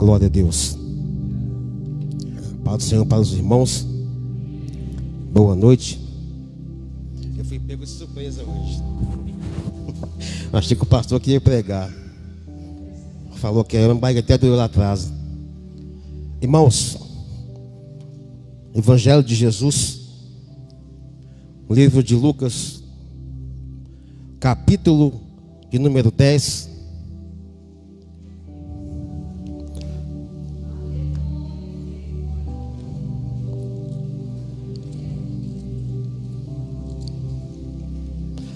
Glória a Deus. Paz do Senhor para os irmãos. Boa noite. Eu fui pego de surpresa hoje. Achei que o pastor queria pregar. Falou que era um baile até doeu lá atrás. Irmãos, Evangelho de Jesus, livro de Lucas, capítulo de número 10.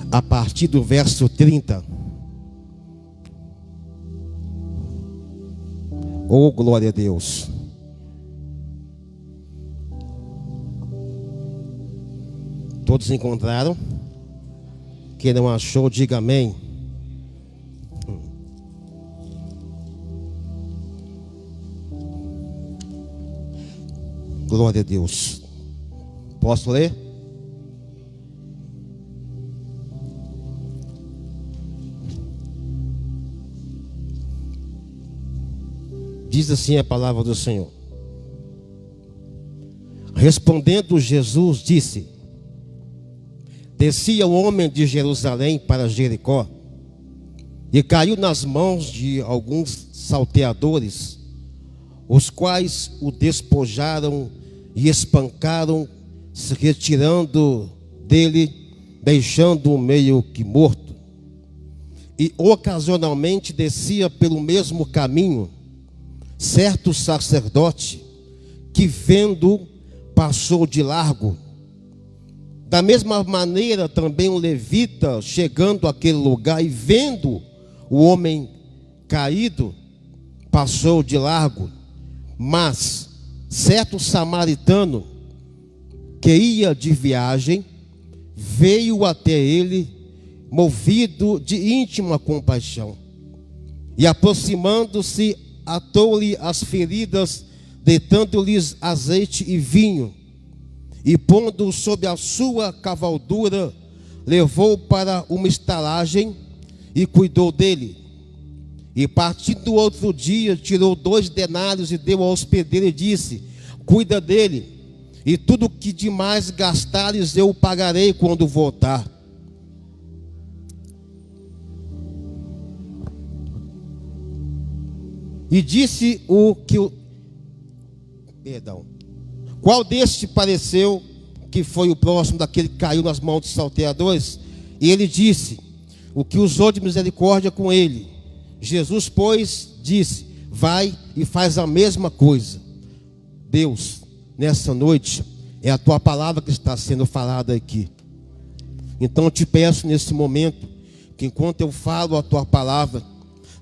A partir do verso 30. Oh, glória a Deus. Todos encontraram? Quem não achou, diga amém. Glória a Deus. Posso ler? Diz assim a palavra do Senhor. Respondendo Jesus, disse: descia o homem de Jerusalém para Jericó, e caiu nas mãos de alguns salteadores, os quais o despojaram e espancaram, se retirando dele, deixando-o meio que morto. E ocasionalmente descia pelo mesmo caminho certo sacerdote, que vendo, passou de largo. Da mesma maneira também um levita, chegando àquele lugar e vendo o homem caído, passou de largo. Mas certo samaritano, que ia de viagem, veio até ele, movido de íntima compaixão, e aproximando-se, atou-lhe as feridas, deitando-lhes azeite e vinho, e pondo-o sob a sua cavaldura, levou para uma estalagem e cuidou dele. E partindo outro dia, tirou 2 denários e deu ao hospedeiro e disse: cuida dele, e tudo que demais gastares eu pagarei quando voltar. E disse qual deste pareceu que foi o próximo daquele que caiu nas mãos dos salteadores? E ele disse: o que usou de misericórdia com ele. Jesus, pois, disse: vai e faz a mesma coisa. Deus, nessa noite, é a tua palavra que está sendo falada aqui. Então eu te peço nesse momento, que enquanto eu falo a tua palavra,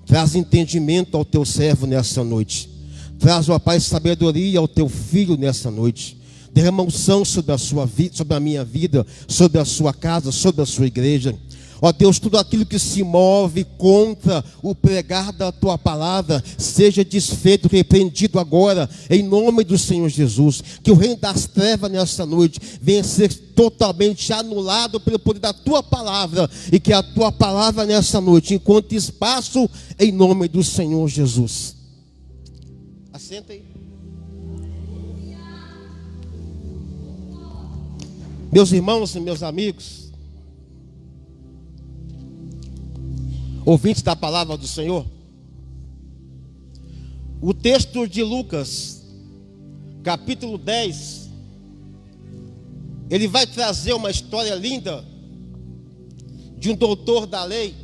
traz entendimento ao teu servo nessa noite. Traz, ó Pai, sabedoria ao teu filho nessa noite. Derrama unção sobre a sua vida, sobre a minha vida, sobre a sua casa, sobre a sua igreja. Ó Deus, tudo aquilo que se move contra o pregar da tua palavra, seja desfeito, repreendido agora, em nome do Senhor Jesus. Que o reino das trevas nessa noite venha ser totalmente anulado pelo poder da tua palavra, e que a tua palavra nessa noite encontre espaço em nome do Senhor Jesus. Assenta aí. Meus irmãos e meus amigos, ouvintes da palavra do Senhor, o texto de Lucas, capítulo 10, ele vai trazer uma história linda de um doutor da lei,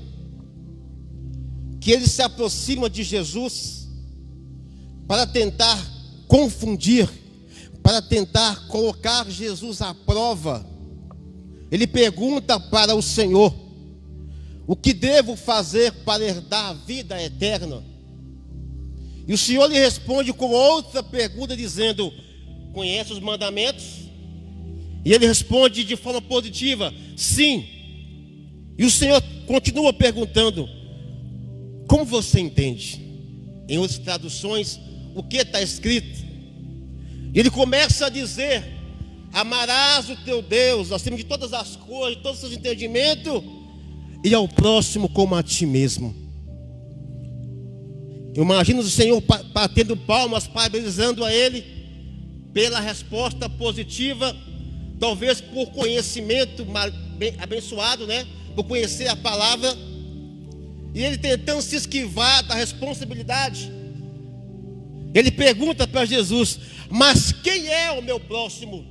que ele se aproxima de Jesus para tentar confundir, para tentar colocar Jesus à prova. Ele pergunta para o Senhor: o que devo fazer para herdar a vida eterna? E o Senhor lhe responde com outra pergunta, dizendo: conhece os mandamentos? E ele responde de forma positiva: sim. E o Senhor continua perguntando: como você entende? Em outras traduções, o que está escrito? E ele começa a dizer: amarás o teu Deus acima de todas as coisas, de todos os seus entendimentos, e ao próximo como a ti mesmo. Eu imagino o Senhor batendo palmas, parabenizando a ele pela resposta positiva, talvez por conhecimento bem abençoado, né? Por conhecer a palavra, e ele tentando se esquivar da responsabilidade. Ele pergunta para Jesus: mas quem é o meu próximo?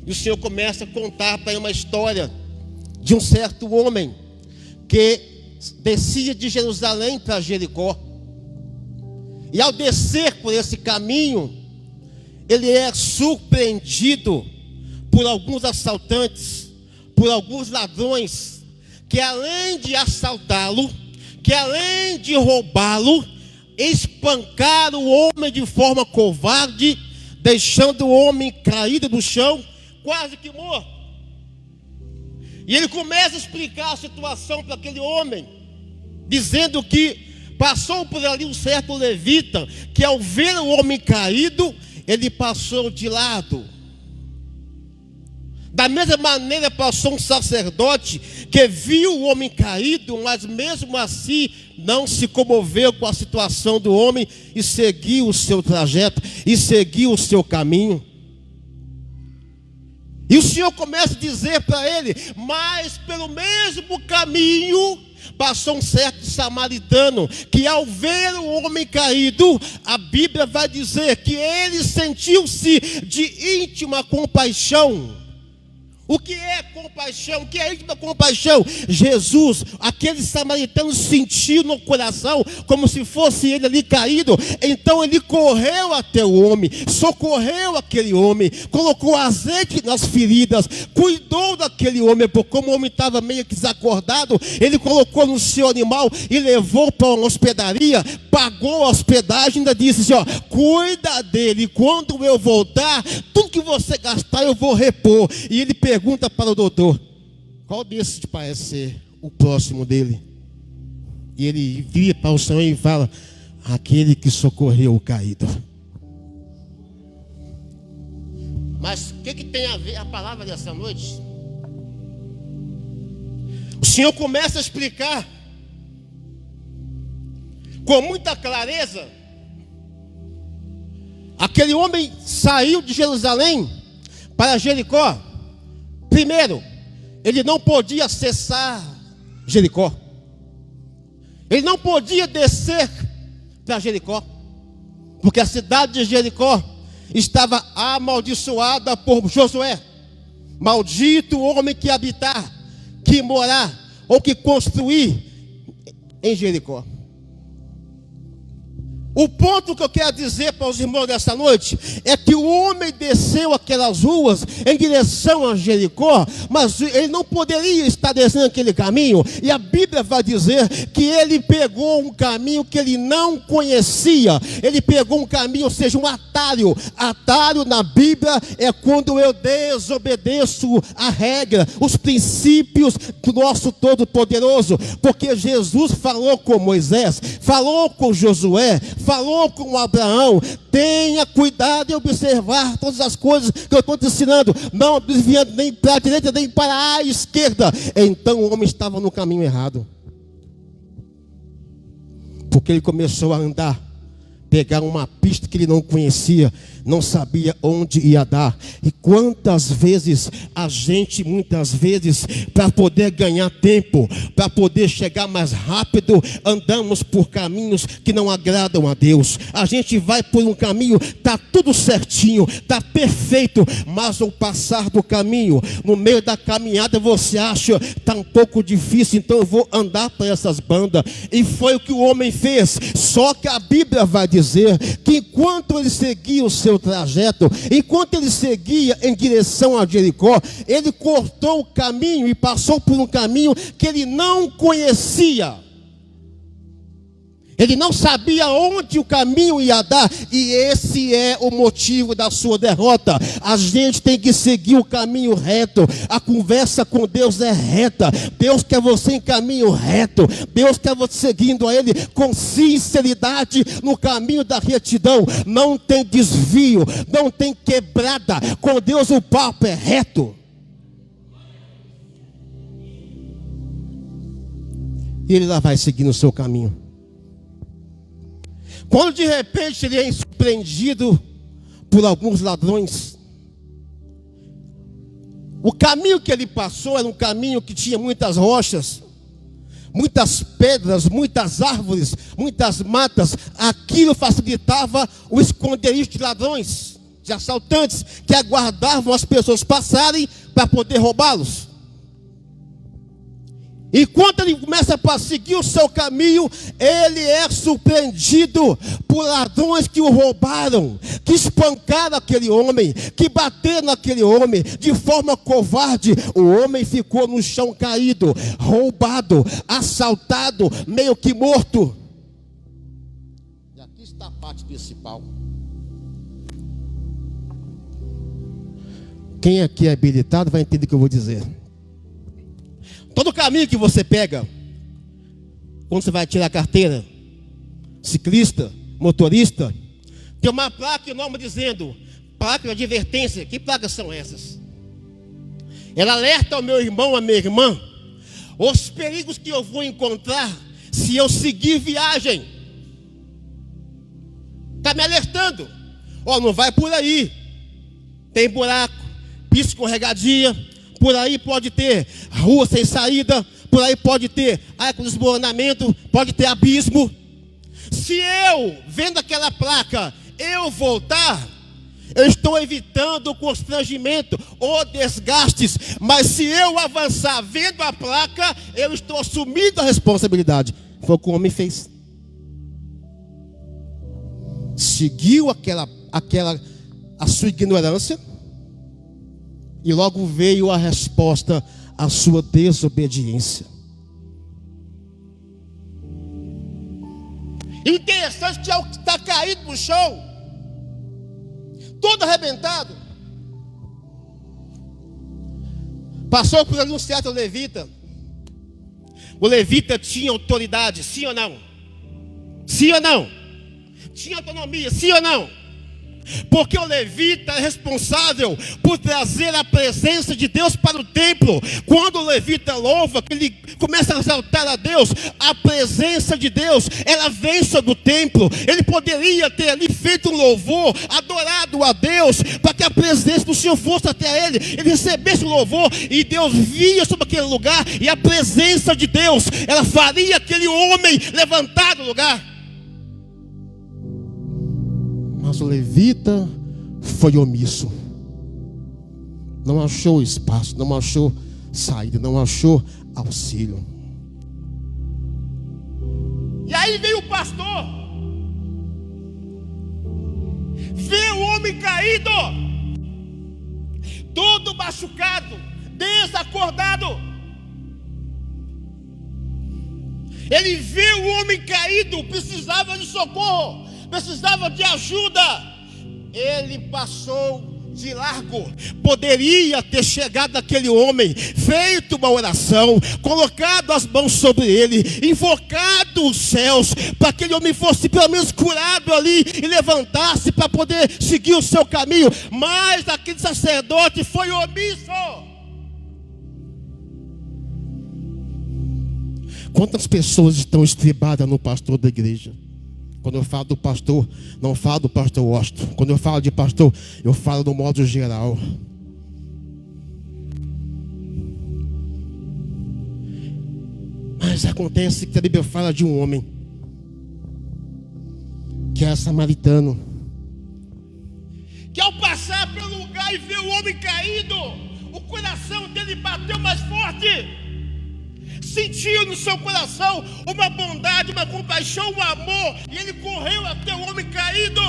E o Senhor começa a contar para ele uma história de um certo homem que descia de Jerusalém para Jericó. E ao descer por esse caminho, ele é surpreendido por alguns assaltantes, por alguns ladrões, que além de assaltá-lo, que além de roubá-lo, espancaram o homem de forma covarde, deixando o homem caído no chão, quase que morto. E ele começa a explicar a situação para aquele homem, dizendo que passou por ali um certo levita, que ao ver o homem caído, ele passou de lado. Da mesma maneira passou um sacerdote que viu o homem caído, mas mesmo assim não se comoveu com a situação do homem e seguiu o seu trajeto, e seguiu o seu caminho. E o Senhor começa a dizer para ele: mas pelo mesmo caminho passou um certo samaritano, que ao ver o homem caído, a Bíblia vai dizer que ele sentiu-se de íntima compaixão. O que é compaixão? O que é íntima compaixão? Jesus, aquele samaritano, sentiu no coração como se fosse ele ali caído. Então ele correu até o homem, socorreu aquele homem, colocou azeite nas feridas, cuidou daquele homem, porque como o homem estava meio que desacordado, ele colocou no seu animal e levou para uma hospedaria, pagou a hospedagem, ainda disse assim: ó, cuida dele, quando eu voltar, tudo que você gastar eu vou repor. E ele pergunta para o doutor: qual desses te parece ser o próximo dele? E ele vira para o Senhor e fala: aquele que socorreu o caído. Mas o que tem a ver a palavra dessa noite? O Senhor começa a explicar com muita clareza. Aquele homem saiu de Jerusalém para Jericó. Primeiro, ele não podia acessar Jericó. Ele não podia descer para Jericó, porque a cidade de Jericó estava amaldiçoada por Josué. Maldito o homem que habitar, que morar ou que construir em Jericó. O ponto que eu quero dizer para os irmãos dessa noite é que o homem desceu aquelas ruas em direção a Jericó, mas ele não poderia estar descendo aquele caminho. E a Bíblia vai dizer que ele pegou um caminho que ele não conhecia. Ele pegou um caminho, ou seja, um atalho. Atalho na Bíblia é quando eu desobedeço a regra, os princípios do nosso Todo-Poderoso. Porque Jesus falou com Moisés, falou com Josué, falou com Abraão: tenha cuidado em observar todas as coisas que eu estou te ensinando, não desviando nem para a direita nem para a esquerda. Então o homem estava no caminho errado, porque ele começou a andar, pegar uma pista que ele não conhecia, não sabia onde ia dar. E quantas vezes a gente, muitas vezes, para poder ganhar tempo, para poder chegar mais rápido, andamos por caminhos que não agradam a Deus. A gente vai por um caminho, está tudo certinho, está perfeito, mas ao passar do caminho, no meio da caminhada, você acha, está um pouco difícil, então eu vou andar para essas bandas. E foi o que o homem fez. Só que a Bíblia vai dizer que enquanto ele seguia o seu trajeto, enquanto ele seguia em direção a Jericó, ele cortou o caminho e passou por um caminho que ele não conhecia. Ele não sabia onde o caminho ia dar, e esse é o motivo da sua derrota. A gente tem que seguir o caminho reto. A conversa com Deus é reta. Deus quer você em caminho reto. Deus quer você seguindo a Ele com sinceridade no caminho da retidão. Não tem desvio, não tem quebrada. Com Deus o papo é reto. E Ele lá vai seguindo o seu caminho. Quando de repente ele é surpreendido por alguns ladrões, o caminho que ele passou era um caminho que tinha muitas rochas, muitas pedras, muitas árvores, muitas matas. Aquilo facilitava o esconderijo de ladrões, de assaltantes, que aguardavam as pessoas passarem para poder roubá-los. Enquanto ele começa a seguir o seu caminho, ele é surpreendido por ladrões que o roubaram, que espancaram aquele homem, que bateram naquele homem de forma covarde. O homem ficou no chão caído, roubado, assaltado, meio que morto. E aqui está a parte principal. Quem aqui é habilitado vai entender o que eu vou dizer. Todo caminho que você pega, quando você vai tirar a carteira, ciclista, motorista, tem uma placa e o nome dizendo, placa de advertência. Que placas são essas? Ela alerta ao meu irmão, à minha irmã, os perigos que eu vou encontrar se eu seguir viagem. Está me alertando. Ó, não vai por aí. Tem buraco, pista escorregadia. Por aí pode ter rua sem saída, por aí pode ter área com desmoronamento, pode ter abismo. Se eu, vendo aquela placa, eu voltar, eu estou evitando o constrangimento ou desgastes. Mas se eu avançar vendo a placa, eu estou assumindo a responsabilidade. Foi o que o homem fez. Seguiu a sua ignorância. E logo veio a resposta à sua desobediência. Interessante que é o que está caído no chão, todo arrebentado. Passou por ali um certo levita. O levita tinha autoridade, sim ou não? Sim ou não? Tinha autonomia, sim ou não? Porque o levita é responsável por trazer a presença de Deus para o templo. Quando o levita louva, que ele começa a exaltar a Deus, a presença de Deus, ela vem sobre o templo. Ele poderia ter ali feito um louvor, adorado a Deus, para que a presença do Senhor fosse até ele recebesse o louvor, e Deus via sobre aquele lugar, e a presença de Deus, ela faria aquele homem levantar do lugar. Mas o levita foi omisso. Não achou espaço, não achou saída, não achou auxílio. E aí veio o pastor, vê o homem caído, todo machucado, desacordado. Ele vê o homem caído, precisava de socorro, precisava de ajuda. Ele passou de largo. Poderia ter chegado aquele homem, feito uma oração, colocado as mãos sobre ele, invocado os céus, para que aquele homem fosse pelo menos curado ali e levantasse para poder seguir o seu caminho. Mas aquele sacerdote foi omisso. Quantas pessoas estão estribadas no pastor da igreja? Quando eu falo do pastor, não falo do pastor Washington. Quando eu falo de pastor, eu falo no modo geral. Mas acontece que a Bíblia fala de um homem que era samaritano, que ao passar pelo lugar e ver o homem caído, o coração dele bateu mais forte. Sentiu no seu coração uma bondade, uma compaixão, um amor, e ele correu até o homem caído.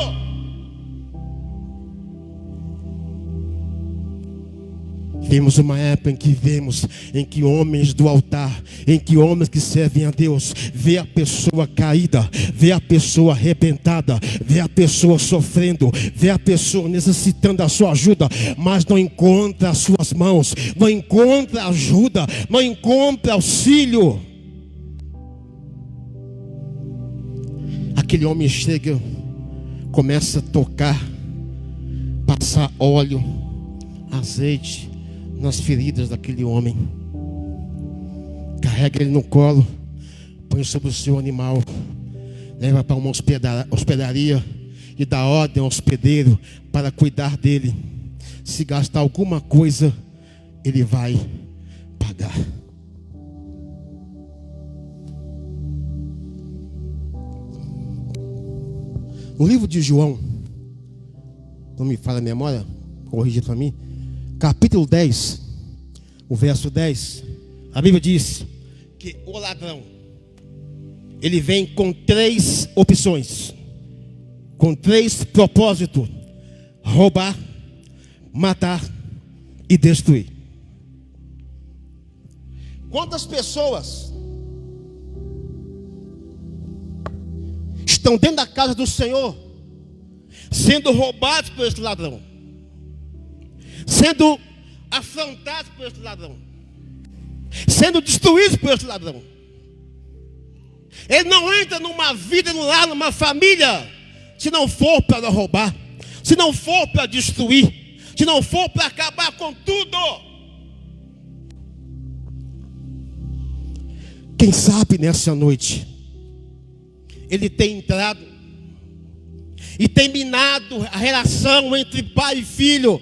Vemos uma época em que homens do altar, em que homens que servem a Deus, vê a pessoa caída, vê a pessoa arrebentada, vê a pessoa sofrendo, vê a pessoa necessitando da sua ajuda, mas não encontra as suas mãos, não encontra ajuda, não encontra auxílio. Aquele homem chega, começa a tocar, passar óleo, azeite nas feridas daquele homem, carrega ele no colo, põe sobre o seu animal, leva para uma hospedaria e dá ordem ao hospedeiro para cuidar dele. Se gastar alguma coisa, ele vai pagar. No livro de João, não me falha a memória, corrija para mim, capítulo 10, o verso 10, a Bíblia diz que o ladrão, ele vem com 3 opções, com 3 propósitos: roubar, matar e destruir. Quantas pessoas estão dentro da casa do Senhor, sendo roubados por esse ladrão, sendo afrontados por esse ladrão, sendo destruídos por esse ladrão? Ele não entra numa vida, num lar, numa família, se não for para roubar, se não for para destruir, se não for para acabar com tudo. Quem sabe nessa noite ele tem entrado e tem minado a relação entre pai e filho.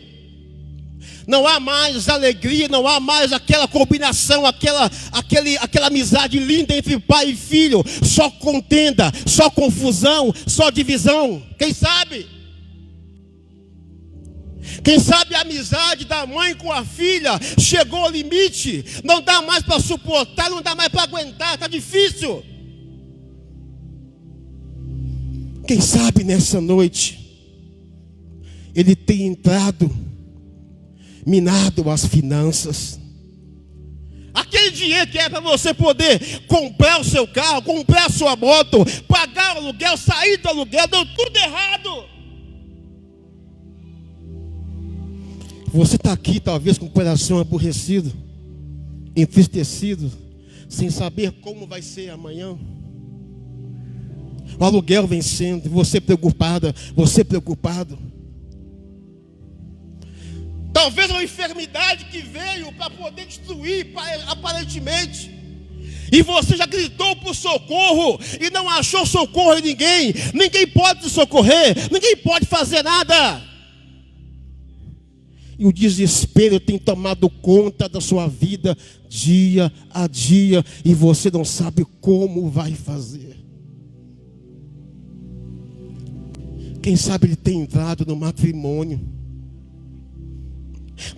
Não há mais alegria, não há mais aquela combinação, aquela amizade linda entre pai e filho. Só contenda, só confusão, só divisão. Quem sabe? Quem sabe a amizade da mãe com a filha chegou ao limite. Não dá mais para suportar, não dá mais para aguentar, está difícil. Quem sabe nessa noite ele tem entrado, minado as finanças. Aquele dinheiro que é para você poder comprar o seu carro, comprar a sua moto, pagar o aluguel, sair do aluguel, deu tudo errado. Você está aqui talvez com o coração aborrecido, entristecido, sem saber como vai ser amanhã. O aluguel vencendo, você preocupada, você preocupado. Talvez uma enfermidade que veio para poder destruir, aparentemente. E você já gritou por socorro e não achou socorro em ninguém. Ninguém pode te socorrer, ninguém pode fazer nada. E o desespero tem tomado conta da sua vida dia a dia, e você não sabe como vai fazer. Quem sabe ele tem entrado no matrimônio,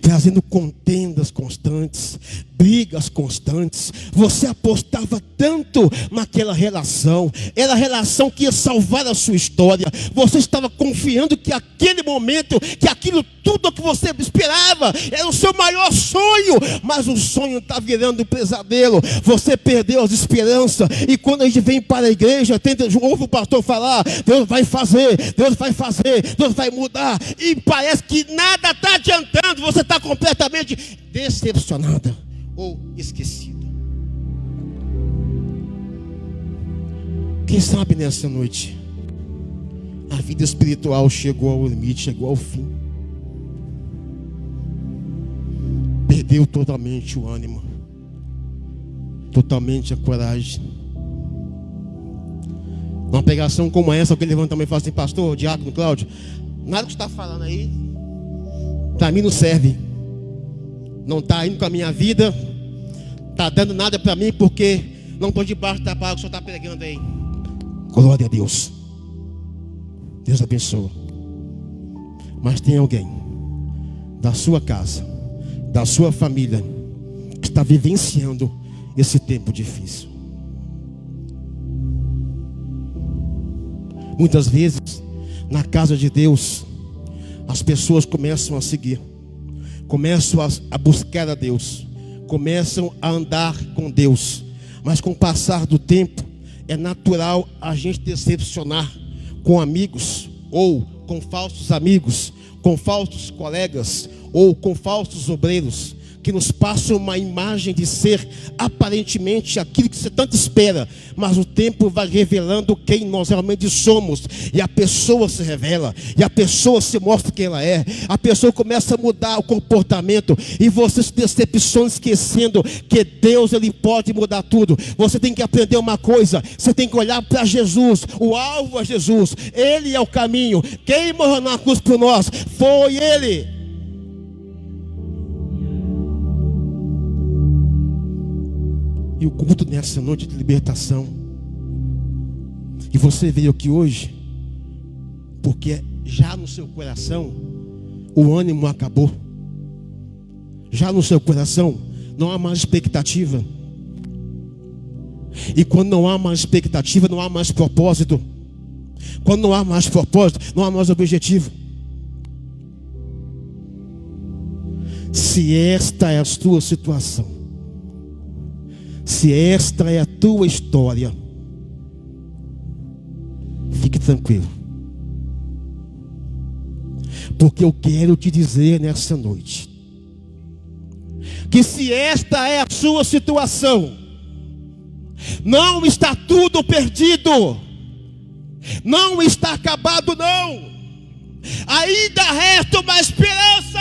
trazendo contendas constantes, brigas constantes. Você apostava tanto naquela relação, era a relação que ia salvar a sua história. Você estava confiando que aquele momento, que aquilo tudo que você esperava era o seu maior sonho, mas o sonho está virando um pesadelo. Você perdeu as esperanças. E quando a gente vem para a igreja, ouve o pastor falar: Deus vai fazer, Deus vai fazer, Deus vai mudar, e parece que nada está adiantando. Você está completamente decepcionada ou esquecida. Quem sabe nessa noite a vida espiritual chegou ao limite, chegou ao fim. Perdeu totalmente o ânimo, totalmente a coragem. Uma pregação como essa, alguém levanta a mão e fala assim: pastor, diácono Cláudio, nada que você está falando aí para mim não serve, não está indo com a minha vida, está dando nada para mim, porque não estou debaixo da palavra que o senhor está pregando aí. Glória a Deus, Deus abençoa. Mas tem alguém da sua casa, da sua família, que está vivenciando esse tempo difícil. Muitas vezes na casa de Deus as pessoas começam a seguir, começam a buscar a Deus, começam a andar com Deus, mas com o passar do tempo é natural a gente decepcionar com amigos, ou com falsos amigos, com falsos colegas, ou com falsos obreiros, que nos passam uma imagem de ser aparentemente aquilo que você tanto espera, mas o tempo vai revelando quem nós realmente somos, e a pessoa se revela, e a pessoa se mostra quem ela é, a pessoa começa a mudar o comportamento, e você se decepciona esquecendo que Deus, Ele pode mudar tudo. Você tem que aprender uma coisa, você tem que olhar para Jesus, o alvo é Jesus, Ele é o caminho, quem morreu na cruz por nós foi Ele. E o culto nessa noite de libertação, e você veio aqui hoje porque já no seu coração o ânimo acabou, já no seu coração não há mais expectativa, e quando não há mais expectativa, não há mais propósito. Quando não há mais propósito, não há mais objetivo. Se esta é a tua situação, se esta é a tua história, fique tranquilo, porque eu quero te dizer nessa noite que se esta é a sua situação, não está tudo perdido, não está acabado, não. Ainda resta uma esperança.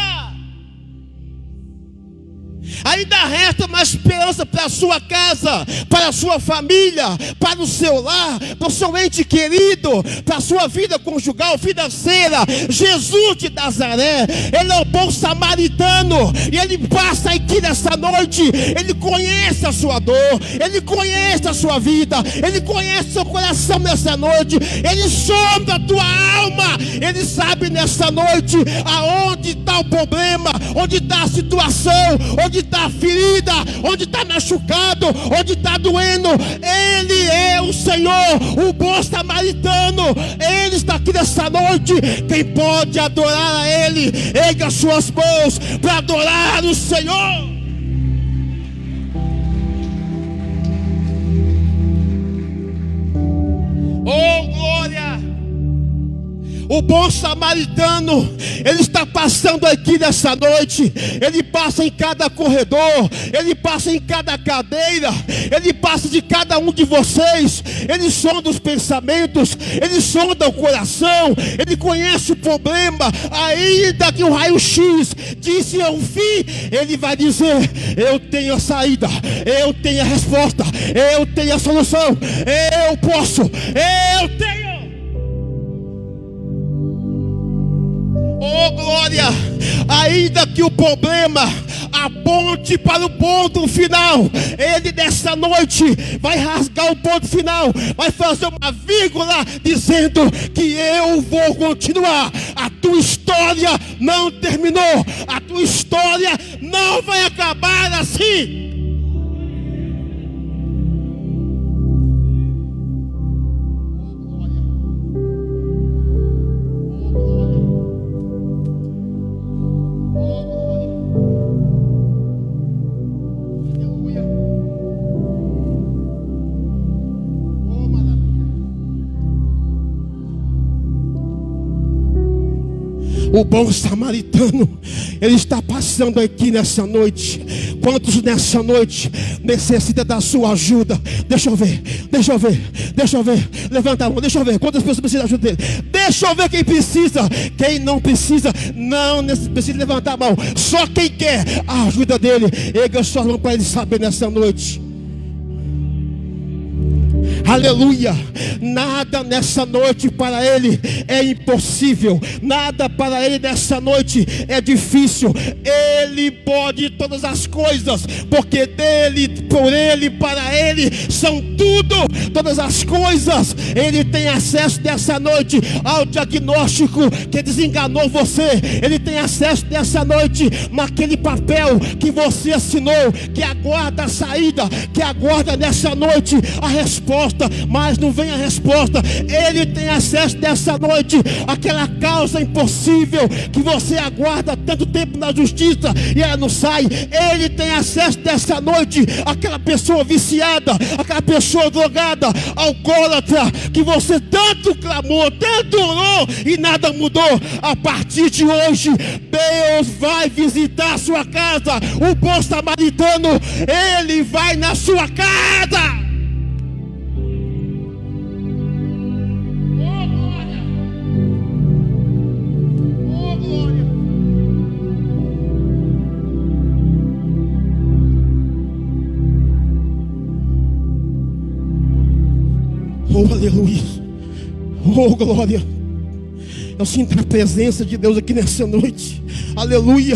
Ainda resta uma esperança para a sua casa, para a sua família, para o seu lar, para o seu ente querido, para a sua vida conjugal, financeira. Jesus de Nazaré, Ele é o bom samaritano, e Ele passa aqui nessa noite. Ele conhece a sua dor, Ele conhece a sua vida, Ele conhece o seu coração nessa noite. Ele sonda a tua alma, Ele sabe nessa noite aonde está o problema, onde está a situação, onde está a ferida, onde está machucado, onde está doendo. Ele é o Senhor, o bom samaritano. Ele está aqui nessa noite. Quem pode adorar a Ele, erga as suas mãos para adorar o Senhor. Oh, glória! O bom samaritano, ele está passando aqui nessa noite. Ele passa em cada corredor, ele passa em cada cadeira, ele passa de cada um de vocês. Ele sonda os pensamentos, ele sonda o coração, ele conhece o problema. Ainda que o raio-x disse é um fim, ele vai dizer: eu tenho a saída, eu tenho a resposta, eu tenho a solução, eu posso, eu tenho. Oh, glória! Ainda que o problema aponte para o ponto final, Ele nessa noite vai rasgar o ponto final, vai fazer uma vírgula dizendo que eu vou continuar. A tua história não terminou, a tua história não vai acabar assim. O bom samaritano, ele está passando aqui nessa noite. Quantos nessa noite necessitam da sua ajuda? Deixa eu ver. Levanta a mão, deixa eu ver. Quantas pessoas precisam da ajuda dele? Deixa eu ver quem precisa. Quem não precisa, não precisa levantar a mão. Só quem quer a ajuda dele, erga sua mão para ele saber nessa noite. Aleluia. Nada nessa noite para Ele é impossível, nada para Ele nessa noite é difícil. Ele pode todas as coisas, porque dele, por Ele, para Ele são tudo, todas as coisas. Ele tem acesso nessa noite ao diagnóstico que desenganou você. Ele tem acesso nessa noite naquele papel que você assinou, que aguarda a saída, que aguarda nessa noite a resposta, mas não vem a resposta. Ele tem acesso nessa noite àquela causa impossível que você aguarda tanto tempo na justiça. e ela não sai. Ele tem acesso nessa noite àquela pessoa viciada, aquela pessoa drogada, alcoólatra, que você tanto clamou, tanto orou e nada mudou. A partir de hoje, Deus vai visitar a sua casa. O bom samaritano, ele vai na sua casa. Oh, aleluia. Oh, glória. Eu sinto a presença de Deus aqui nessa noite. Aleluia.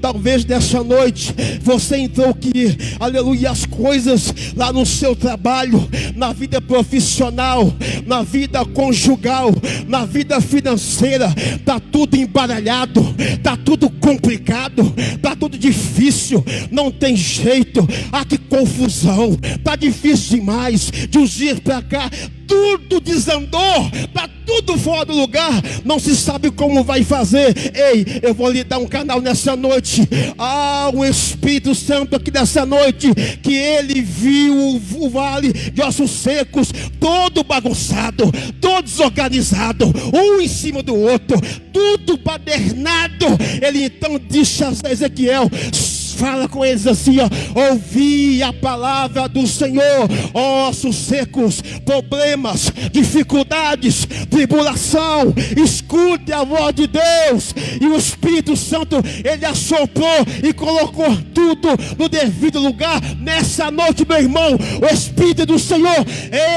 Talvez nessa noite você entrou que, aleluia, as coisas lá no seu trabalho, na vida profissional, na vida conjugal, na vida financeira, está tudo embaralhado, está tudo complicado, está tudo difícil, não tem jeito. Ah, que confusão, está difícil demais. De uns dias para cá tudo desandou, está tudo fora do lugar, não se sabe como vai fazer. Ei, eu vou lhe dar um canal nessa noite. O Espírito Santo aqui nessa noite, que ele viu o vale de ossos secos todo bagunçado, todo desorganizado, um em cima do outro, tudo badernado. Ele então disse a Ezequiel: fala com eles assim, ouvi a palavra do Senhor, ossos secos, problemas, dificuldades, tribulação, escute a voz de Deus. E o Espírito Santo, ele assoprou e colocou tudo no devido lugar. Nessa noite, meu irmão, o Espírito do Senhor,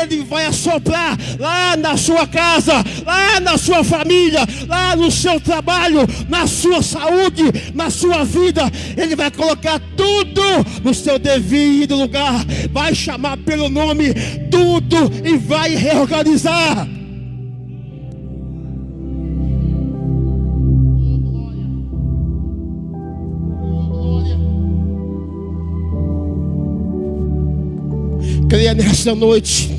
ele vai assoprar lá na sua casa, lá na sua família, lá no seu trabalho, na sua saúde, na sua vida. Ele vai colocar tudo no seu devido lugar, vai chamar pelo nome tudo e vai reorganizar. Creia nessa noite,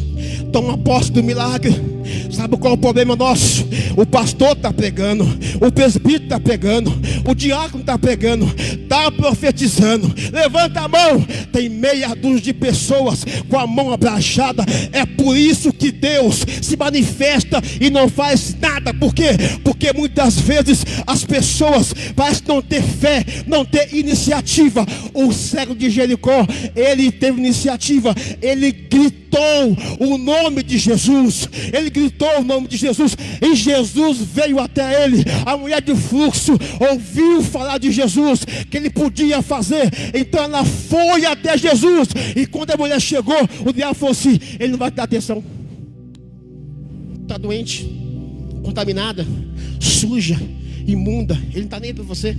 toma posse do milagre. Sabe qual é o problema nosso? O pastor está pregando, o presbítero está pregando, o diácono está pregando, está profetizando. Levanta a mão, tem meia dúzia de pessoas com a mão abaixada. É por isso que Deus se manifesta e não faz nada. Por quê? Porque muitas vezes as pessoas parecem não ter fé, não ter iniciativa. O cego de Jericó, ele teve iniciativa, ele gritou o nome de Jesus, ele gritou o nome de Jesus, e Jesus veio até ele. A mulher de fluxo ouviu falar de Jesus, que ele podia fazer, então ela foi até Jesus. E quando a mulher chegou, o diabo falou assim: ele não vai te dar atenção, está doente, contaminada, suja, imunda, ele não está nem para você.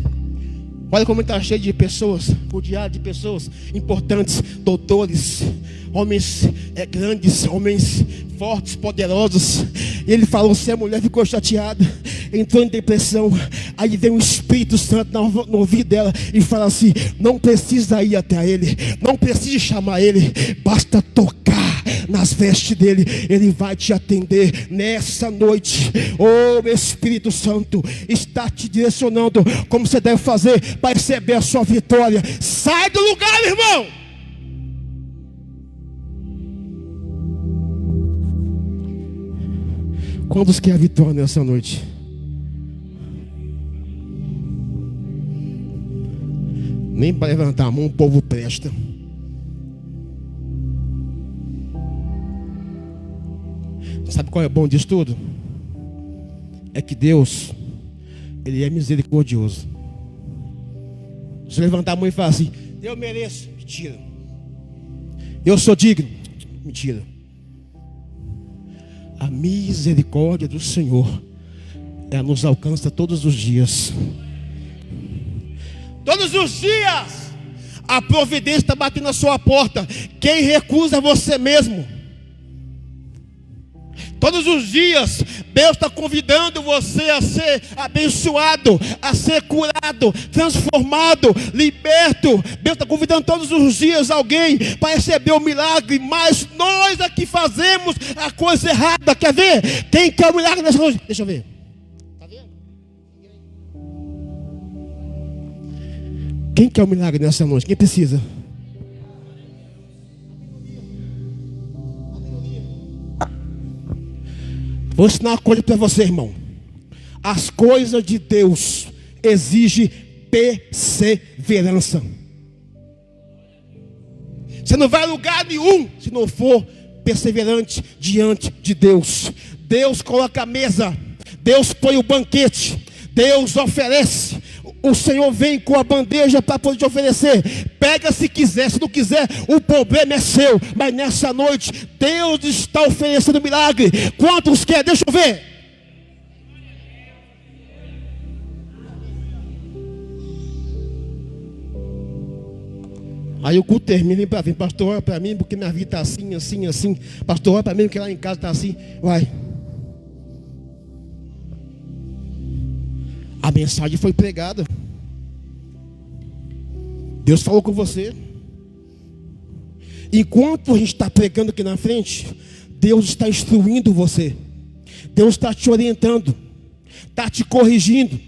Olha como ele está cheio de pessoas, rodeado de pessoas importantes, doutores, homens grandes, homens fortes, poderosos. E ele falou assim, a mulher ficou chateada, entrou em depressão. Aí vem o Espírito Santo no ouvido dela e fala assim: não precisa ir até ele, não precisa chamar ele, basta tocar nas vestes dele, ele vai te atender. Nessa noite, o Espírito Santo está te direcionando como você deve fazer para receber a sua vitória. Sai do lugar, irmão. Quantos querem a vitória nessa noite? Nem para levantar a mão o povo presta. Sabe qual é o bom disso tudo? É que Deus, ele é misericordioso. Se levantar a mão e falar assim: eu mereço, mentira. Eu sou digno, mentira. A misericórdia do Senhor, ela nos alcança todos os dias. Todos os dias a providência está batendo na sua porta. Quem recusa é você mesmo. Todos os dias Deus está convidando você a ser abençoado, a ser curado, transformado, liberto. Deus está convidando todos os dias alguém para receber o milagre. Mas nós aqui fazemos a coisa errada. Quer ver? Quem quer o milagre nessa noite? Deixa eu ver. Está vendo? Quem quer um milagre nessa noite? Quem precisa? Vou ensinar uma coisa para você, irmão. As coisas de Deus exigem perseverança. Você não vai a lugar nenhum se não for perseverante diante de Deus. Deus coloca a mesa, Deus põe o banquete, Deus oferece. O Senhor vem com a bandeja para poder te oferecer. Pega se quiser, se não quiser, o problema é seu. Mas nessa noite, Deus está oferecendo milagre. Quantos quer? Deixa eu ver. Aí o culto termina, vem para mim, pastor, ora para mim, porque minha vida está assim, assim, assim. Pastor, ora para mim, porque lá em casa está assim. Vai. A mensagem foi pregada. Deus falou com você. Enquanto a gente está pregando aqui na frente, Deus está instruindo você. Deus está te orientando, está te corrigindo,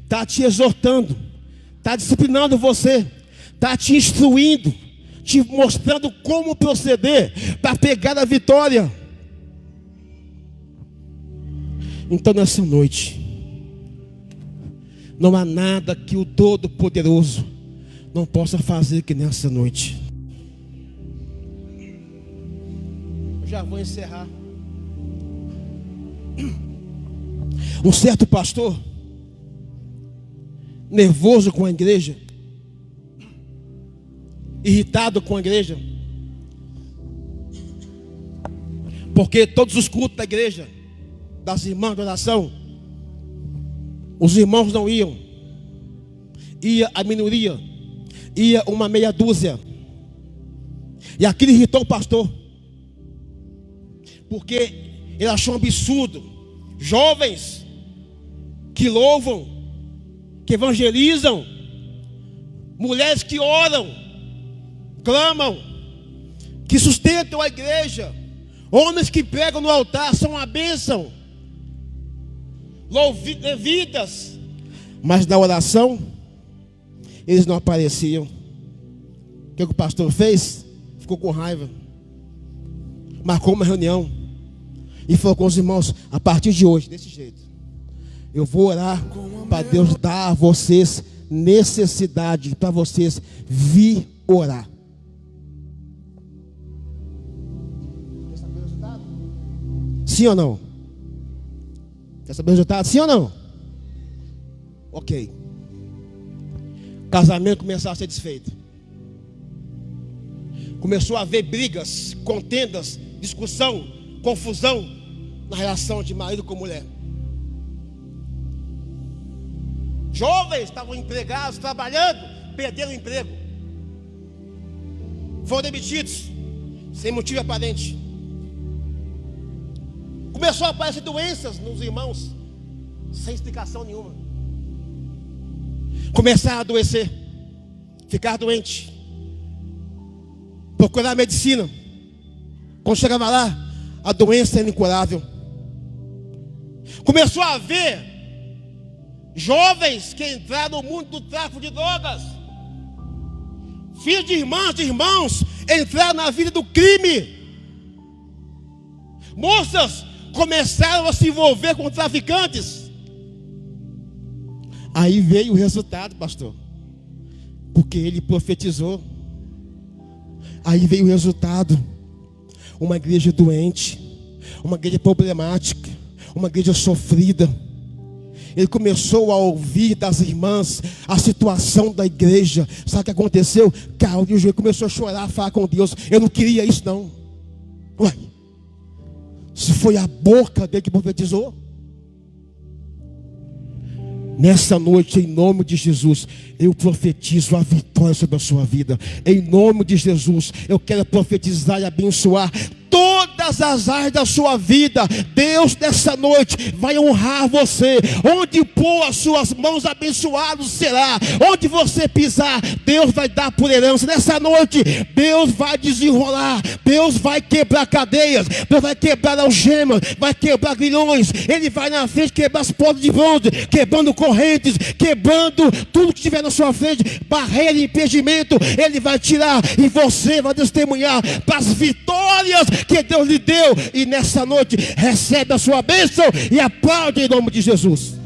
está te exortando, está disciplinando você, está te instruindo, te mostrando como proceder para pegar a vitória. Então nessa noite, não há nada que o Todo-Poderoso não possa fazer que nessa noite. Eu já vou encerrar. Um certo pastor, nervoso com a igreja, irritado com a igreja, porque todos os cultos da igreja, das irmãs de oração, os irmãos não iam, ia a minoria, ia uma meia dúzia, e aquilo irritou o pastor, porque ele achou um absurdo, jovens que louvam, que evangelizam, mulheres que oram, clamam, que sustentam a igreja, homens que pregam no altar, são uma bênção, levitas, mas na oração eles não apareciam. O que o pastor fez? Ficou com raiva, marcou uma reunião e falou com os irmãos: a partir de hoje, desse jeito, eu vou orar para Deus dar a vocês necessidade, para vocês vir orar. Quer saber o resultado? Sim ou não? Quer saber o resultado? Sim ou não? Ok. Casamento começou a ser desfeito. Começou a haver brigas, contendas, discussão, confusão na relação de marido com mulher. Jovens estavam empregados, trabalhando, perderam o emprego, foram demitidos sem motivo aparente. Começou a aparecer doenças nos irmãos, sem explicação nenhuma. Começaram a adoecer, ficar doente, procurar medicina. Quando chegava lá, a doença era incurável. Começou a haver jovens que entraram no mundo do tráfico de drogas, filhos de irmãos entraram na vida do crime. Moças começaram a se envolver com traficantes. Aí veio o resultado, pastor, porque ele profetizou. Aí veio o resultado: uma igreja doente, uma igreja problemática, uma igreja sofrida. Ele começou a ouvir das irmãs a situação da igreja. Sabe o que aconteceu? Caiu de joelho, começou a chorar, a falar com Deus: eu não queria isso não. Ué, se foi a boca dele que profetizou. Nessa noite, em nome de Jesus, eu profetizo a vitória sobre a sua vida. Em nome de Jesus, eu quero profetizar e abençoar todas todas as áreas da sua vida, Deus nessa noite vai honrar você. Onde pôr as suas mãos, abençoado será. Onde você pisar, Deus vai dar por herança. Nessa noite, Deus vai desenrolar, Deus vai quebrar cadeias, Deus vai quebrar algemas, vai quebrar grilhões. Ele vai na frente quebrar as portas de bronze, quebrando correntes, quebrando tudo que estiver na sua frente, barreira, impedimento. Ele vai tirar e você vai testemunhar para as vitórias que Deus lhe deu. E nessa noite recebe a sua bênção e aplaude em nome de Jesus.